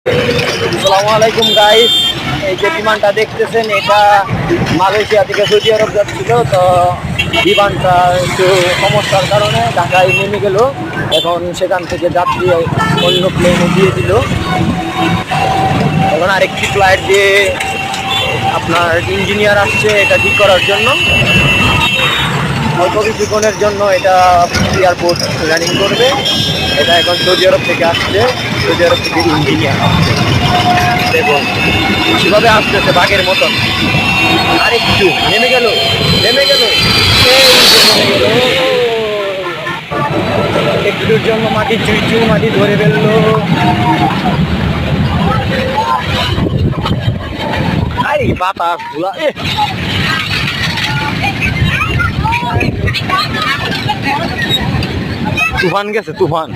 আসসালামু আলাইকুম গাইস, এই যে বিমানটা দেখতেছেন এটা মালয়েশিয়া থেকে সৌদি আরব যাচ্ছিল। তো বিমানটা একটু সমস্যার কারণে ঢাকায় নেমে গেল। এখন সেখান থেকে যাত্রী অন্য প্লেনে দিয়ে দিল। এখন আরেকটি ফ্লাইট দিয়ে আপনার ইঞ্জিনিয়ার আসছে এটা ঠিক করার জন্য। অল্প কিছুক্ষণের জন্য এটা এয়ারপোর্ট ল্যান্ডিং করবে। এটা এখন সৌদি আরব থেকে আসছে, সৌদি আরব থেকে ইঞ্জিনিয়ার আসছে। দেখুন কিভাবে আসতেছে বাঘের মতন। আরেকটু নেমে গেল, নেমে গেল, এই যে নেমে গেল। একটুর জন্য মাটি চুই মাটি ধরে ফেললো। আরে বাতাস গুলা তুফান গেছে, তুফান।